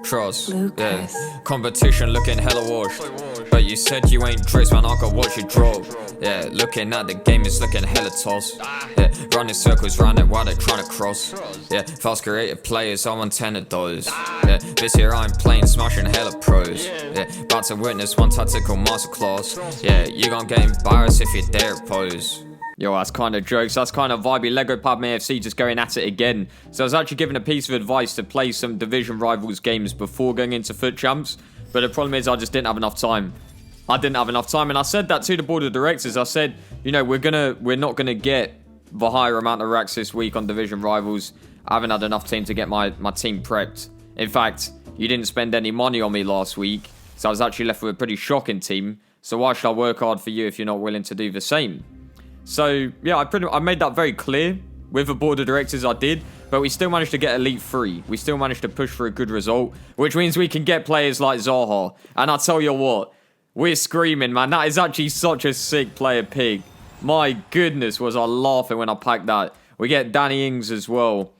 Trust, yeah. Competition looking hella washed. But you said you ain't tricks, man, I got what you drop. Yeah, looking at the game, it's looking hella toss. Yeah, running circles round it while they're trying to cross. Yeah, fast creative players, I want 10 of those. Yeah, this year I'm playing, smashing hella pros. Yeah, about to witness one tactical masterclass. Yeah, you gon' get embarrassed if you dare pose. Yo, that's kind of jokes. That's kind of vibey. Lego Padme FC just going at it again. So I was actually given a piece of advice to play some Division Rivals games before going into FUT Champs. But the problem is I just didn't have enough time. I didn't have enough time. And I said that to the board of directors. I said, you know, we're not going to get the higher amount of racks this week on Division Rivals. I haven't had enough time to get my team prepped. In fact, you didn't spend any money on me last week. So I was actually left with a pretty shocking team. So why should I work hard for you if you're not willing to do the same? So, yeah, I made that very clear with the board of directors. I did, but we still managed to get Elite 3. We still managed to push for a good result, which means we can get players like Zaha. And I tell you what, we're screaming, man. That is actually such a sick player pick. My goodness, was I laughing when I packed that. We get Danny Ings as well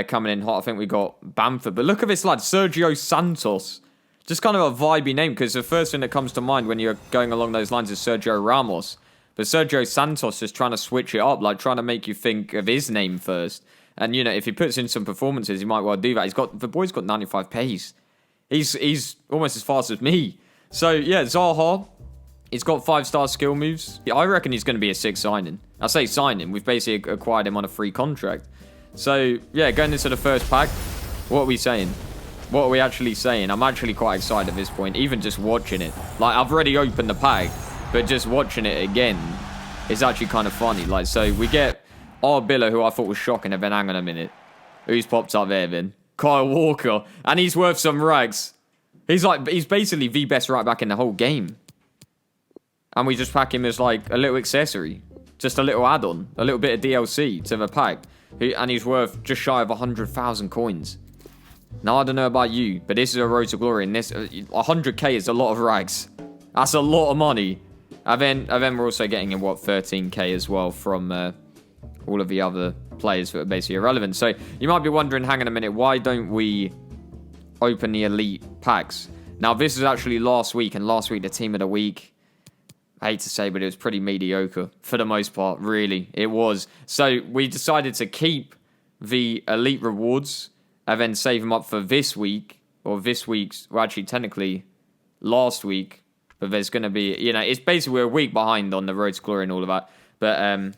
coming in hot. I think we got Bamford. But look at this lad, Sergio Santos. Just kind of a vibey name, because the first thing that comes to mind when you're going along those lines is Sergio Ramos. But Sergio Santos is trying to switch it up, like trying to make you think of his name first. And, you know, if he puts in some performances, he might well do that. The boy's got 95 pace. He's almost as fast as me. So, yeah, Zaha, he's got 5-star skill moves. Yeah, I reckon he's going to be a 6 signing. I say signing. We've basically acquired him on a free contract. So, yeah, going into the first pack, what are we saying? What are we actually saying? I'm actually quite excited at this point, even just watching it. Like, I've already opened the pack. But just watching it again is actually kind of funny. Like, so we get Arbilla, who I thought was shocking, and then hang on a minute. Who's popped up there then? Kyle Walker. And he's worth some rags. He's basically the best right back in the whole game. And we just pack him as like a little accessory. Just a little add-on. A little bit of DLC to the pack. And he's worth just shy of 100,000 coins. Now, I don't know about you, but this is a road to glory. And this 100k is a lot of rags. That's a lot of money. And then we're also getting in, 13k as well from all of the other players that are basically irrelevant. So you might be wondering, hang on a minute, why don't we open the elite packs? Now, this is actually last week, and last week the team of the week, I hate to say, but it was pretty mediocre for the most part, really. It was. So we decided to keep the elite rewards and then save them up for this week, or this week's, well, actually, technically, last week. But there's going to be, you know, it's basically we're a week behind on the road to glory and all of that. But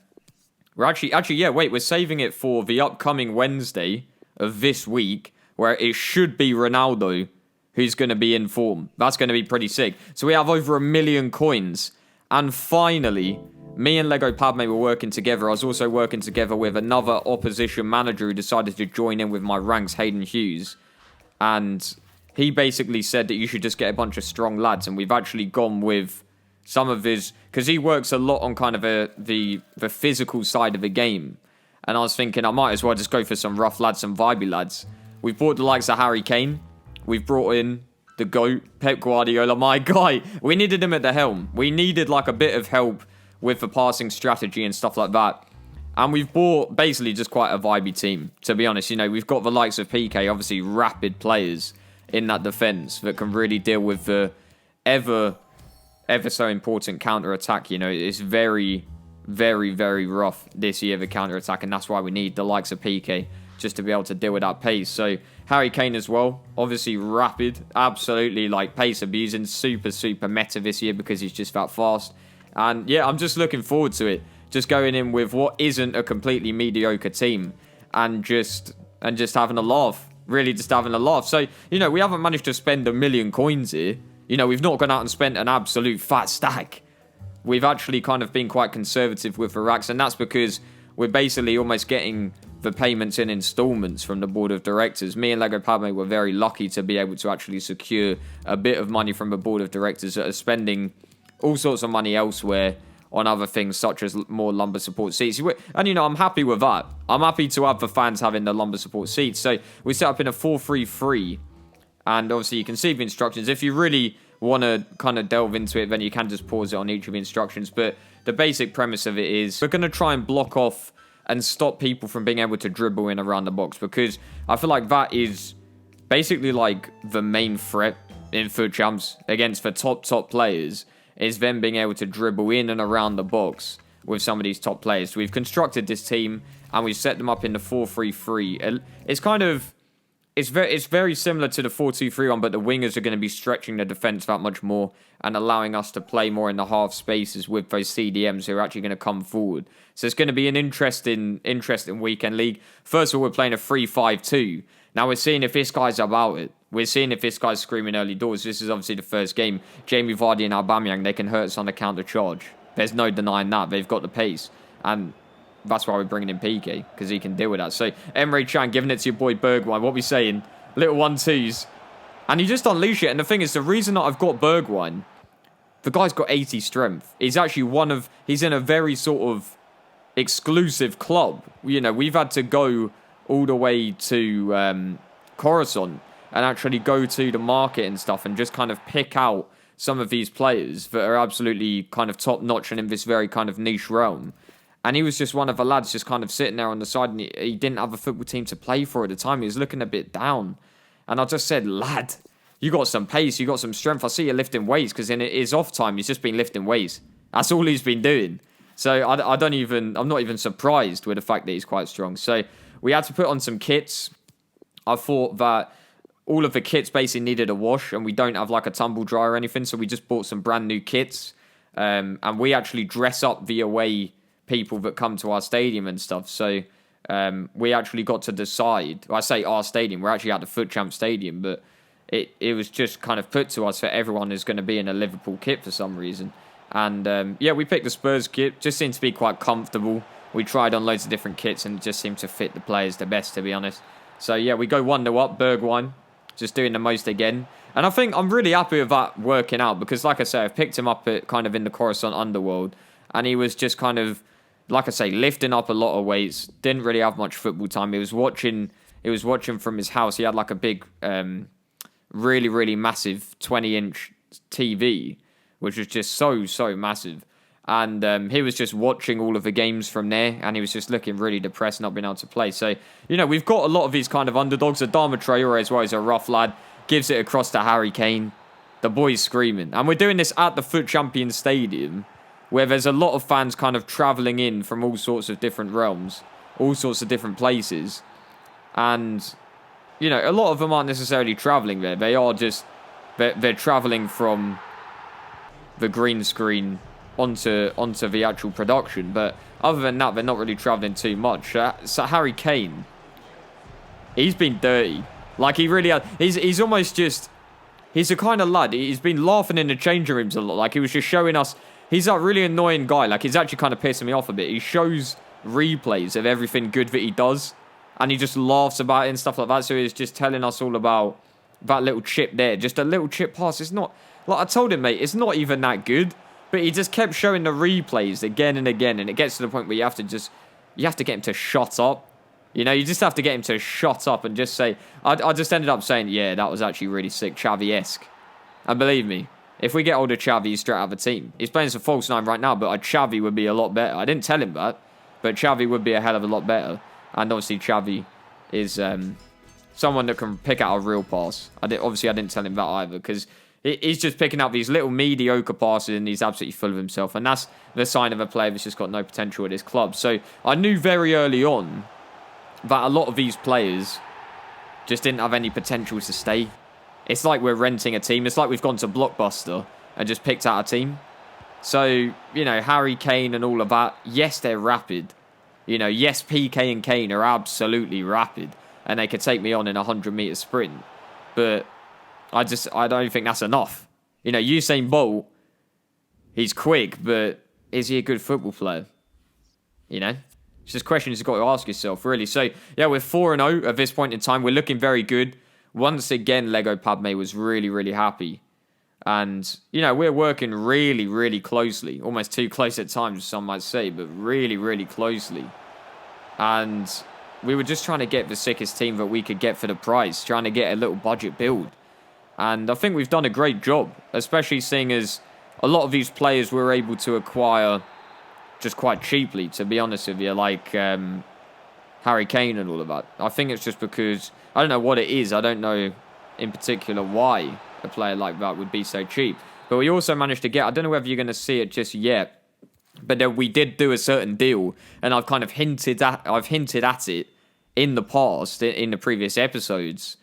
we're actually, yeah, wait, we're saving it for the upcoming Wednesday of this week, where it should be Ronaldo who's going to be in form. That's going to be pretty sick. So we have over 1 million coins. And finally, me and Lego Padme were working together. I was also working together with another opposition manager who decided to join in with my ranks, Hayden Hughes. And he basically said that you should just get a bunch of strong lads, and we've actually gone with some of his, because he works a lot on kind of the physical side of the game. And I was thinking I might as well just go for some rough lads, some vibey lads. We've brought the likes of Harry Kane. We've brought in the GOAT, Pep Guardiola, my guy. We needed him at the helm. We needed like a bit of help with the passing strategy and stuff like that. And we've bought basically just quite a vibey team, to be honest. You know, we've got the likes of PK, obviously rapid players in that defense that can really deal with the ever so important counter-attack. You know, it's very, very, very rough this year, the counter-attack, and that's why we need the likes of PK just to be able to deal with that pace. So Harry Kane as well, obviously rapid, absolutely like pace abusing, super meta this year because he's just that fast. And yeah, I'm just looking forward to it. Just going in with what isn't a completely mediocre team and just having a laugh. Really just having a laugh. So, you know, we haven't managed to spend 1 million coins here. You know, we've not gone out and spent an absolute fat stack. We've actually kind of been quite conservative with the racks, and that's because we're basically almost getting the payments in installments from the board of directors. Me and Lego Padme were very lucky to be able to actually secure a bit of money from the board of directors that are spending all sorts of money elsewhere on other things such as more lumbar support seats. And, you know, I'm happy with that. I'm happy to have the fans having the lumbar support seats. So we set up in a 4-3-3. And obviously you can see the instructions. If you really want to kind of delve into it, then you can just pause it on each of the instructions. But the basic premise of it is we're going to try and block off and stop people from being able to dribble in around the box. Because I feel like that is basically like the main threat in FUT Champs against the top players is them being able to dribble in and around the box with some of these top players. So we've constructed this team and we've set them up in the 4-3-3. It's kind of... It's very similar to the 4-2-3-1, but the wingers are going to be stretching the defence that much more and allowing us to play more in the half spaces with those CDMs who are actually going to come forward. So it's going to be an interesting weekend league. First of all, we're playing a 3-5-2. Now we're seeing if this guy's about it. We're seeing if this guy's screaming early doors. This is obviously the first game. Jamie Vardy and Aubameyang, they can hurt us on the counter charge. There's no denying that. They've got the pace. And that's why we're bringing in PK, because he can deal with that. So, Emre Can giving it to your boy Bergwijn. What we saying? Little 1-2s. And you just unleash it. And the thing is, the reason that I've got Bergwijn, the guy's got 80 strength. He's actually he's in a very sort of exclusive club. You know, we've had to go all the way to Coruscant and actually go to the market and stuff and just kind of pick out some of these players that are absolutely kind of top-notch and in this very kind of niche realm. And he was just one of the lads just kind of sitting there on the side, and he didn't have a football team to play for at the time. He was looking a bit down. And I just said, lad, you got some pace, you got some strength. I see you lifting weights, because in his off time, he's just been lifting weights. That's all he's been doing. So I'm not even surprised with the fact that he's quite strong. So we had to put on some kits. I thought that all of the kits basically needed a wash, and we don't have like a tumble dryer or anything, so we just bought some brand new kits. And we actually dress up the away people that come to our stadium and stuff. So we actually got to decide. I say our stadium, we're actually at the FUT Champ Stadium, but it was just kind of put to us that everyone is going to be in a Liverpool kit for some reason. And yeah, we picked the Spurs kit. Just seemed to be quite comfortable. We tried on loads of different kits and it just seemed to fit the players the best, to be honest. So yeah, we go 1-0 up. Bergwijn just doing the most again. And I think I'm really happy with that working out, because like I say, I've picked him up at kind of in the Coruscant underworld, and he was just kind of, like I say, lifting up a lot of weights. Didn't really have much football time. He was watching from his house. He had like a big, really, really massive 20-inch TV, which was just so massive. And he was just watching all of the games from there, and he was just looking really depressed, not being able to play. So, you know, we've got a lot of these kind of underdogs. Adama Traore as well is a rough lad. Gives it across to Harry Kane. The boy's screaming. And we're doing this at the FUT Champions Stadium, where there's a lot of fans kind of travelling in from all sorts of different realms, all sorts of different places. And, you know, a lot of them aren't necessarily travelling there. They are just, they're travelling from the green screen onto the actual production. But other than that, they're not really travelling too much. So Harry Kane, he's been dirty. Like, he really has. He's almost just, he's the kind of lad, he's been laughing in the changing rooms a lot. Like, he was just showing us, he's that really annoying guy. Like, he's actually kind of pissing me off a bit. He shows replays of everything good that he does, and he just laughs about it and stuff like that. So he's just telling us all about that little chip there. Just a little chip pass. It's not, like I told him, mate, it's not even that good. But he just kept showing the replays again and again, and it gets to the point where you have to get him to shut up. You know, you just have to get him to shut up and just say, I just ended up saying, yeah, that was actually really sick, Xavi-esque. And believe me, if we get older Xavi, he's straight out of a team. He's playing some false nine right now, but a Xavi would be a lot better. I didn't tell him that, but Xavi would be a hell of a lot better. And obviously Xavi is someone that can pick out a real pass. Obviously I didn't tell him that either, because he's just picking out these little mediocre passes and he's absolutely full of himself. And that's the sign of a player that's just got no potential at his club. So I knew very early on that a lot of these players just didn't have any potential to stay. It's like we're renting a team. It's like we've gone to Blockbuster and just picked out a team. So, you know, Harry Kane and all of that, yes, they're rapid. You know, yes, PK and Kane are absolutely rapid and they could take me on in a 100-metre sprint. But I don't think that's enough. You know, Usain Bolt, he's quick, but is he a good football player? You know? It's just questions you've got to ask yourself, really. So, yeah, we're 4-0 at this point in time. We're looking very good. Once again, Lego Padme was really, really happy. And, you know, we're working really, really closely. Almost too close at times, some might say, but really, really closely. And we were just trying to get the sickest team that we could get for the price, trying to get a little budget build. And I think we've done a great job, especially seeing as a lot of these players we were able to acquire just quite cheaply, to be honest with you, like Harry Kane and all of that. I think it's just because, I don't know what it is. I don't know in particular why a player like that would be so cheap. But we also managed to get, I don't know whether you're going to see it just yet, but we did do a certain deal, and I've kind of hinted at it in the past, in the previous episodes,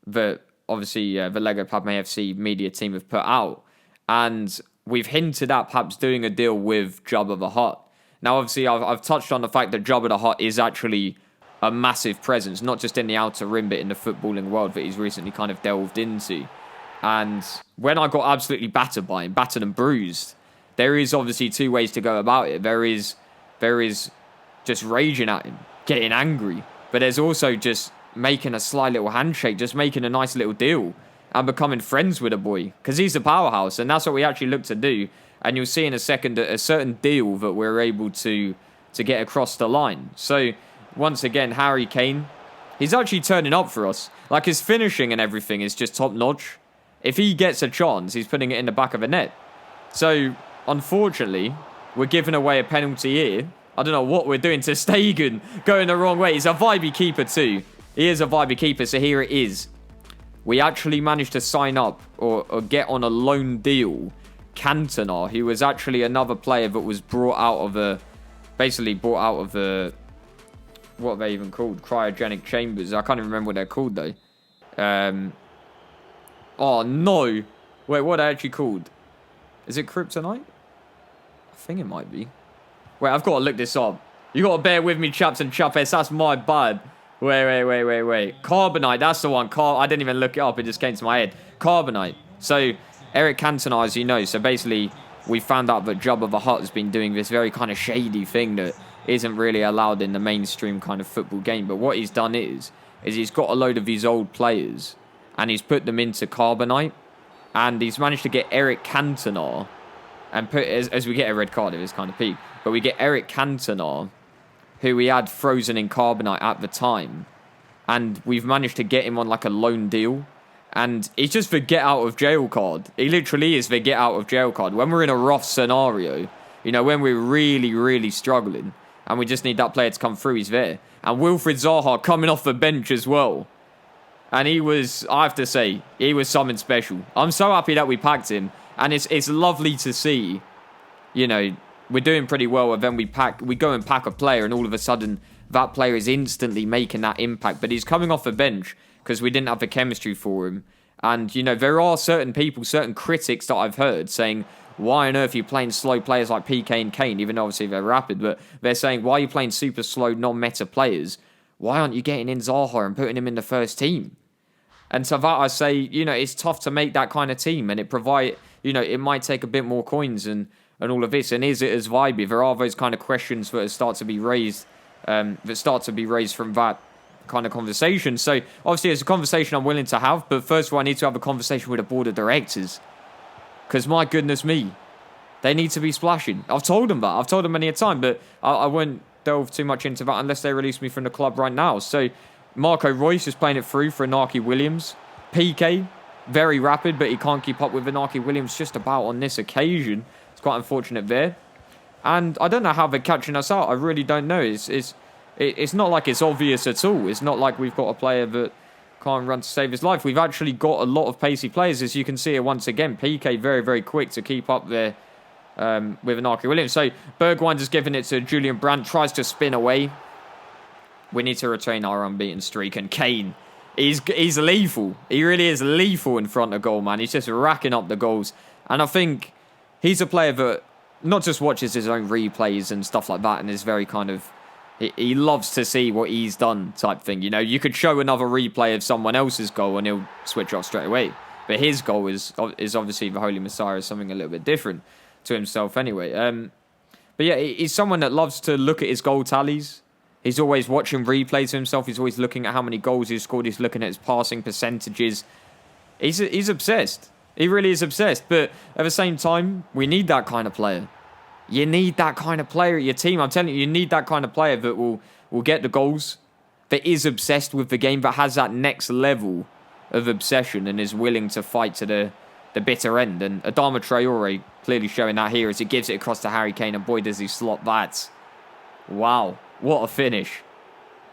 that obviously the Lego Padme FC media team have put out. And we've hinted at perhaps doing a deal with Jabba the Hutt. Now, obviously, I've touched on the fact that Jabba the Hutt is actually a massive presence, not just in the outer rim, but in the footballing world that he's recently kind of delved into. And when I got absolutely battered by him, battered and bruised, there is obviously two ways to go about it. There is just raging at him, getting angry, but there's also just making a sly little handshake, just making a nice little deal and becoming friends with a boy, because he's a powerhouse, and that's what we actually look to do. And you'll see in a second a certain deal that we're able to get across the line. So once again, Harry Kane, he's actually turning up for us. Like, his finishing and everything is just top notch. If he gets a chance, he's putting it in the back of the net. So unfortunately, we're giving away a penalty here. I don't know what we're doing to Stegen, going the wrong way. He's a vibey keeper too. He is a vibey keeper, so here it is. We actually managed to sign up or get on a loan deal Cantona, who was actually another player that was brought out of the, what are they even called? Cryogenic chambers. I can't even remember what they're called though. Oh no. Wait, what are they actually called? Is it kryptonite? I think it might be. Wait, I've got to look this up. You got to bear with me, chaps and chappets. That's my bad. Wait. Carbonite, that's the one. I didn't even look it up. It just came to my head. Carbonite. So, Eric Cantona, as you know, so basically, we found out that Jabba the Hutt has been doing this very kind of shady thing that isn't really allowed in the mainstream kind of football game. But what he's done is he's got a load of these old players and he's put them into Carbonite, and he's managed to get Eric Cantona and put, as we get a red card, it is kind of peak, but we get Eric Cantona, who we had frozen in Carbonite at the time, and we've managed to get him on like a loan deal. And he's just the get out of jail card. He literally is the get out of jail card. When we're in a rough scenario, you know, when we're really, really struggling and we just need that player to come through, he's there. And Wilfried Zaha coming off the bench as well. And he was, I have to say, he was something special. I'm so happy that we packed him. And it's lovely to see, you know, we're doing pretty well. And then we go and pack a player, and all of a sudden that player is instantly making that impact. But he's coming off the bench because we didn't have the chemistry for him. And, you know, there are certain people, certain critics that I've heard saying, why on earth are you playing slow players like PK and Kane, even though obviously they're rapid, but they're saying, why are you playing super slow, non-meta players? Why aren't you getting in Zaha and putting him in the first team? And so that I say, you know, it's tough to make that kind of team, and it might take a bit more coins and all of this. And is it as vibey? There are those kind of questions that start to be raised, from that kind of conversation. So obviously it's a conversation I'm willing to have, but first of all I need to have a conversation with the board of directors, because my goodness me, they need to be splashing. I've told them that. I've told them many a time, but I won't delve too much into that unless they release me from the club right now. So Marco Reus is playing it through for Inaki Williams. PK, very rapid, but he can't keep up with Inaki Williams just about on this occasion. It's quite unfortunate there. And I don't know how they're catching us out. I really don't know. It's not like it's obvious at all. It's not like we've got a player that can't run to save his life. We've actually got a lot of pacey players, as you can see here once again. PK very, very quick to keep up there with Inaki Williams. So Bergwinder's giving it to Julian Brandt, tries to spin away. We need to retain our unbeaten streak. And Kane, he's lethal. He really is lethal in front of goal, man. He's just racking up the goals. And I think he's a player that not just watches his own replays and stuff like that and is very kind of, he loves to see what he's done type thing. You know, you could show another replay of someone else's goal and he'll switch off straight away. But his goal is obviously the Holy Messiah, is something a little bit different to himself anyway. But yeah, he's someone that loves to look at his goal tallies. He's always watching replays of himself. He's always looking at how many goals he's scored. He's looking at his passing percentages. He's obsessed. He really is obsessed. But at the same time, we need that kind of player. You need that kind of player at your team. I'm telling you, you need that kind of player that will get the goals, that is obsessed with the game, that has that next level of obsession and is willing to fight to the bitter end. And Adama Traore clearly showing that here as he gives it across to Harry Kane, and boy, does he slot that. Wow, what a finish.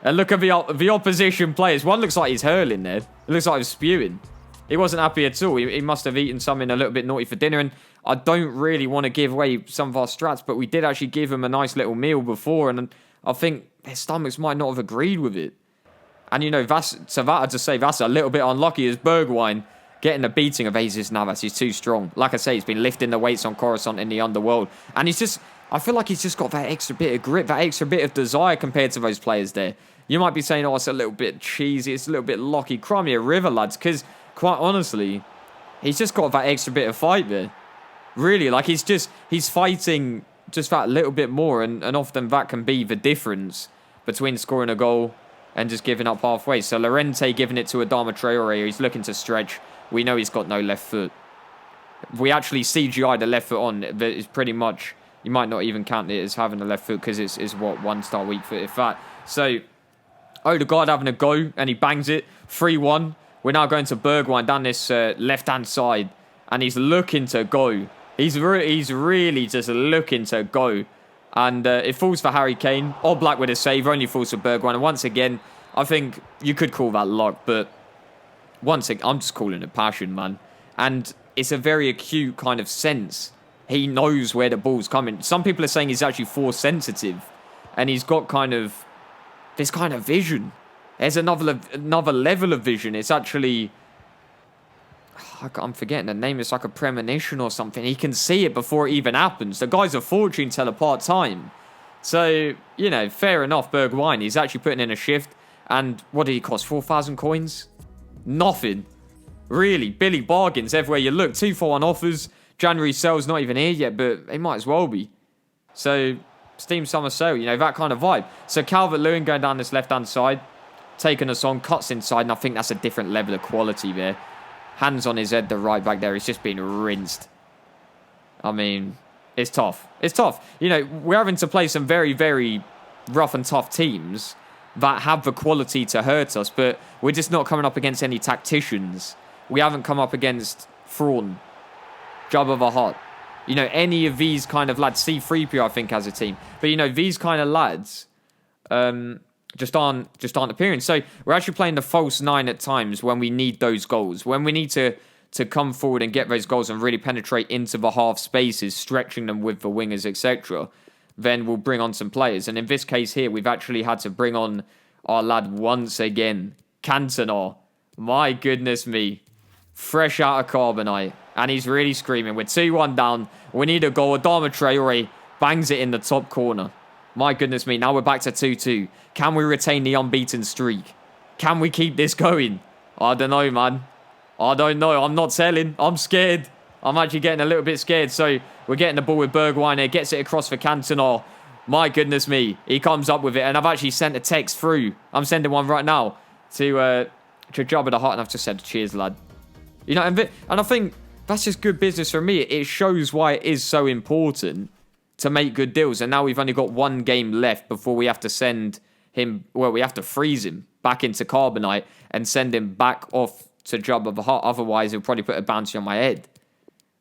And look at the opposition players. One looks like he's hurling there. It looks like he's spewing. He wasn't happy at all. He must have eaten something a little bit naughty for dinner. And I don't really want to give away some of our strats, but we did actually give him a nice little meal before. And I think their stomachs might not have agreed with it. And, you know, Savata to say that's a little bit unlucky as Bergwijn getting a beating of Jesus Navas. He's too strong. Like I say, he's been lifting the weights on Coruscant in the underworld. And he's just, I feel like he's just got that extra bit of grit, that extra bit of desire compared to those players there. You might be saying, oh, it's a little bit cheesy, it's a little bit locky. Cry me a river, lads, because quite honestly, he's just got that extra bit of fight there. Really, like he's fighting just that little bit more, and often that can be the difference between scoring a goal and just giving up halfway. So Llorente giving it to Adama Traore, he's looking to stretch. We know he's got no left foot. We actually CGI the left foot on. It's pretty much, you might not even count it as having a left foot because it's what, 1 star weak foot, if that. So Odegaard having a go, and he bangs it. 3-1. We're now going to Bergwijn down this left-hand side, and he's looking to go. He's really just looking to go. And it falls for Harry Kane. Oblak with a save, only falls for Bergwijn. And once again, I think you could call that luck, but once again, I'm just calling it passion, man. And it's a very acute kind of sense. He knows where the ball's coming. Some people are saying he's actually force sensitive, and he's got kind of this kind of vision. There's another level of vision. It's actually, I'm forgetting the name. It's like a premonition or something. He can see it before it even happens. The guy's a fortune teller part-time. So, you know, fair enough, Bergwijn. He's actually putting in a shift. And what did he cost? 4,000 coins? Nothing. Really, Billy bargains everywhere you look. 2-for-1 offers. January sale's not even here yet, but it might as well be. So, Steam Summer Sale, you know, that kind of vibe. So, Calvert-Lewin going down this left-hand side, taking us on, cuts inside, and I think that's a different level of quality there. Hands on his head, the right back there. He's just been rinsed. I mean, it's tough. It's tough. You know, we're having to play some very, very rough and tough teams that have the quality to hurt us, but we're just not coming up against any tacticians. We haven't come up against Thrawn, Jabba the Hutt. You know, any of these kind of lads, C-3PO I think has a team. But, you know, these kind of lads just aren't appearing. So we're actually playing the false 9 at times when we need those goals. When we need to come forward and get those goals and really penetrate into the half spaces, stretching them with the wingers, etc., then we'll bring on some players. And in this case here, we've actually had to bring on our lad once again, Cantona. My goodness me. Fresh out of Carbonite. And he's really screaming. We're 2-1 down. We need a goal. Adama Traore bangs it in the top corner. My goodness me. Now we're back to 2-2. Can we retain the unbeaten streak? Can we keep this going? I don't know, man. I don't know. I'm not telling. I'm scared. I'm actually getting a little bit scared. So we're getting the ball with Bergwijn here. Gets it across for Cantona. My goodness me. He comes up with it. And I've actually sent a text through. I'm sending one right now to Jabba the Hutt. And I've just said, cheers, lad. You know, and I think that's just good business for me. It shows why it is so important to make good deals. And now we've only got 1 game left before we have to send him, well, we have to freeze him back into Carbonite and send him back off to Jabba the Hutt. Otherwise, he'll probably put a bounty on my head.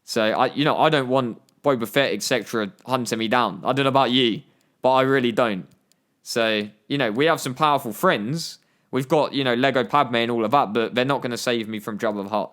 So, I don't want Boba Fett, etc. hunting me down. I don't know about you, but I really don't. So, you know, we have some powerful friends. We've got, you know, Lego Padme and all of that, but they're not going to save me from Jabba the Hutt,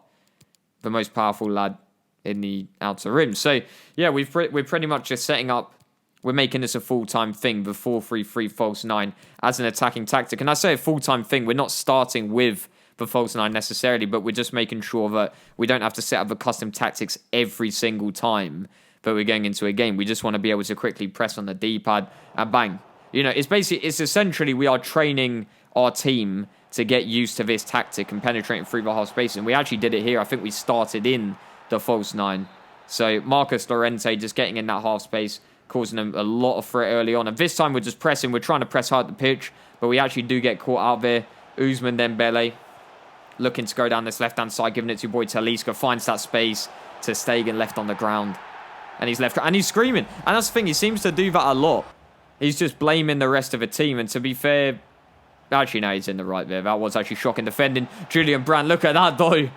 the most powerful lad in the Outer Rim. So, yeah, we're pretty much just setting up, we're making this a full-time thing, the 4-3-3 false 9 as an attacking tactic. And I say a full-time thing, we're not starting with the false 9 necessarily, but we're just making sure that we don't have to set up the custom tactics every single time that we're going into a game. We just want to be able to quickly press on the D-pad and bang. You know, it's essentially we are training our team to get used to this tactic and penetrating through the half space. And we actually did it here. I think we started in the false 9. So Marcus Llorente just getting in that half space, causing them a lot of threat early on. And this time we're just pressing. We're trying to press hard the pitch, but we actually do get caught out there. Ousmane Dembele looking to go down this left-hand side, giving it to your boy Talisca. Finds that space to Stegen left on the ground. And he's left. And he's screaming. And that's the thing. He seems to do that a lot. He's just blaming the rest of the team. And to be fair, actually, no, he's in the right there. That was actually shocking defending. Julian Brandt, look at that, though.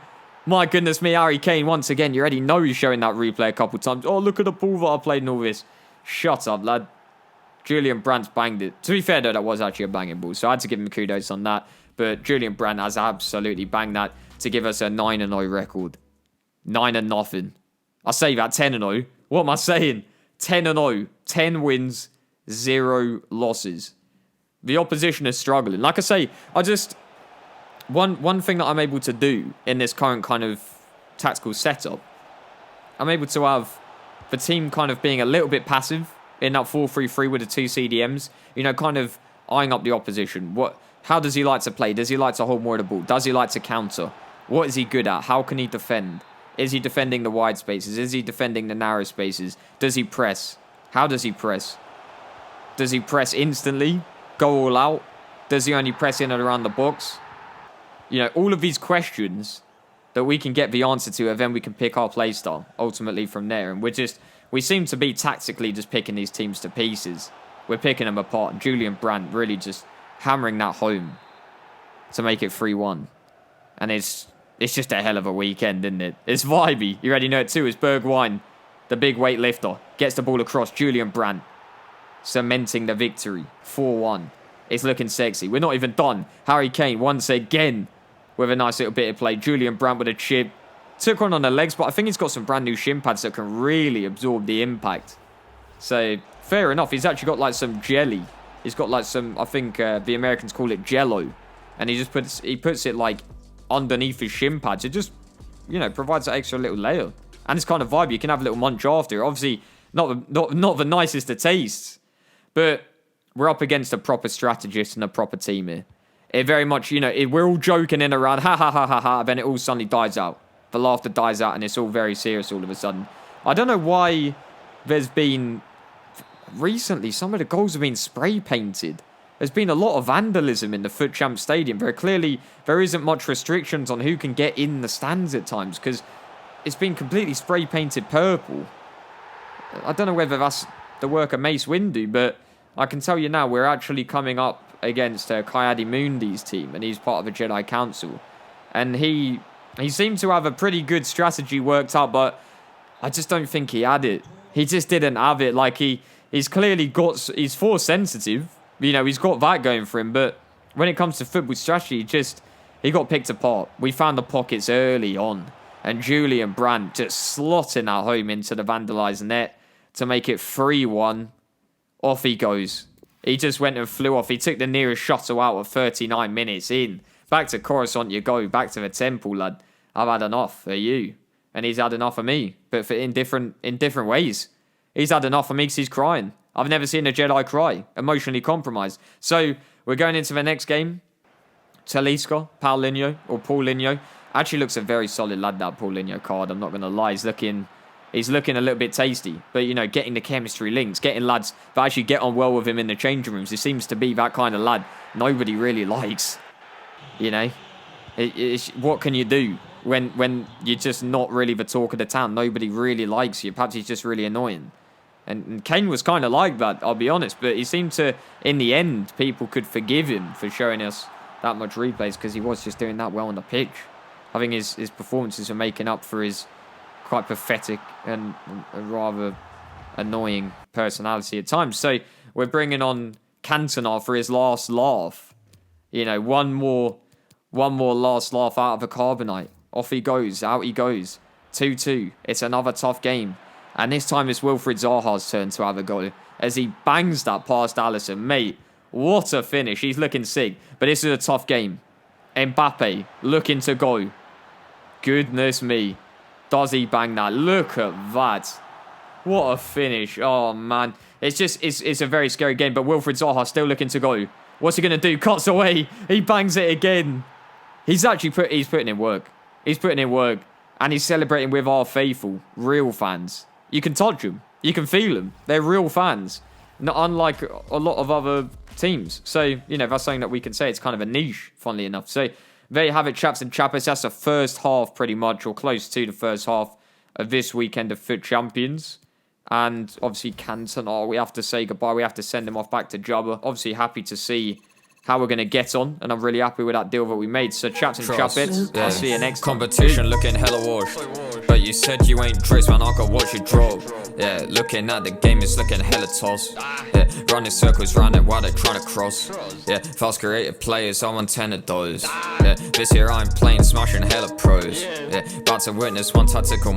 My goodness me, Harry Kane, once again. You already know he's showing that replay a couple times. Oh, look at the ball that I played and all this. Shut up, lad. Julian Brandt's banged it. To be fair, though, that was actually a banging ball. So I had to give him kudos on that. But Julian Brandt has absolutely banged that. to give us a 9-0 record. 9-0. I say that 10-0. What am I saying? 10-0. 10 wins, 0 losses. The opposition is struggling. Like I say, one thing that I'm able to do in this current kind of tactical setup, I'm able to have the team kind of being a little bit passive in that 4-3-3 with the 2 CDMs, you know, kind of eyeing up the opposition. How does he like to play? Does he like to hold more of the ball? Does he like to counter? What is he good at? How can he defend? Is he defending the wide spaces? Is he defending the narrow spaces? Does he press? How does he press? Does he press instantly? Go all out? Does he only press in and around the box? You know, all of these questions that we can get the answer to, and then we can pick our play style ultimately from there. And we seem to be tactically just picking these teams to pieces. We're picking them apart. Julian Brandt really just hammering that home to make it 3-1. And it's just a hell of a weekend, isn't it? It's vibey. You already know it too. It's Bergwijn, the big weightlifter, gets the ball across. Julian Brandt cementing the victory. 4-1. It's looking sexy. We're not even done. Harry Kane once again with a nice little bit of play. Julian Brandt with a chip. Took one on the legs, but I think he's got some brand new shin pads that can really absorb the impact. So, fair enough. He's actually got like some jelly. He's got like some, I think the Americans call it jello. And he puts it like underneath his shin pads. It just, you know, provides that extra little layer. And it's kind of vibe. You can have a little munch after. Obviously, not the nicest of tastes. But we're up against a proper strategist and a proper team here. It very much, you know, we're all joking in around, ha ha ha ha ha, then it all suddenly dies out. The laughter dies out and it's all very serious all of a sudden. I don't know why there's been, recently, some of the goals have been spray painted. There's been a lot of vandalism in the FUT Champs Stadium. Very clearly, there isn't much restrictions on who can get in the stands at times because it's been completely spray painted purple. I don't know whether that's the work of Mace Windu, but I can tell you now, we're actually coming up against Kayade Mundi's team, and he's part of the Jedi Council. And he seemed to have a pretty good strategy worked out, but I just don't think he had it. He just didn't have it. Like, he's clearly he's force sensitive. You know, he's got that going for him, but when it comes to football strategy, he got picked apart. We found the pockets early on, and Julian Brandt just slotting that home into the vandalised net to make it 3-1. Off he goes. He just went and flew off. He took the nearest shuttle out at 39 minutes in. Back to Coruscant you go. Back to the temple, lad. I've had enough of you. And he's had enough of me. But in different ways. He's had enough of me because he's crying. I've never seen a Jedi cry. Emotionally compromised. So, we're going into the next game. Talisca, Paulinho. Actually looks a very solid lad, that Paulinho card. I'm not going to lie. He's looking a little bit tasty. But, you know, getting the chemistry links, getting lads that actually get on well with him in the changing rooms. It seems to be that kind of lad nobody really likes. You know? What can you do when you're just not really the talk of the town? Nobody really likes you. Perhaps he's just really annoying. And Kane was kind of like that, I'll be honest. But he seemed to, in the end, people could forgive him for showing us that much replays because he was just doing that well on the pitch. I think his performances are making up for his quite pathetic and a rather annoying personality at times. So we're bringing on Cantona for his last laugh. You know, one more last laugh out of the carbonite. Off he goes, out he goes. 2-2. It's another tough game. And this time it's Wilfried Zaha's turn to have a goal as he bangs that past Alisson. Mate, what a finish. He's looking sick. But this is a tough game. Mbappe looking to go. Goodness me. Does he bang that? Look at that. What a finish. Oh, man. It's a very scary game, but Wilfried Zaha still looking to go. What's he going to do? Cuts away. He bangs it again. He's putting in work. He's putting in work. And he's celebrating with our faithful, real fans. You can touch them. You can feel them. They're real fans. Not unlike a lot of other teams. So, you know, that's something that we can say. It's kind of a niche, funnily enough. So, there you have it, chaps and chappers. That's the first half, pretty much, or close to the first half of this weekend of FUT Champions. And obviously, Cantona, we have to say goodbye. We have to send him off back to Jabba. Obviously, happy to see how we're going to get on. And I'm really happy with that deal that we made. So, chaps and chappets, I'll see you next time. Competition looking hella washed. But you said you ain't Driz, man, I gotta watch you drop. Yeah, looking at the game, it's looking hella toss. Yeah, running circles round it while they're trying to cross. Yeah, fast creative players, I'm on 10 of those. Yeah, this year I'm playing, smashing hella pros. Yeah, about to witness one tactical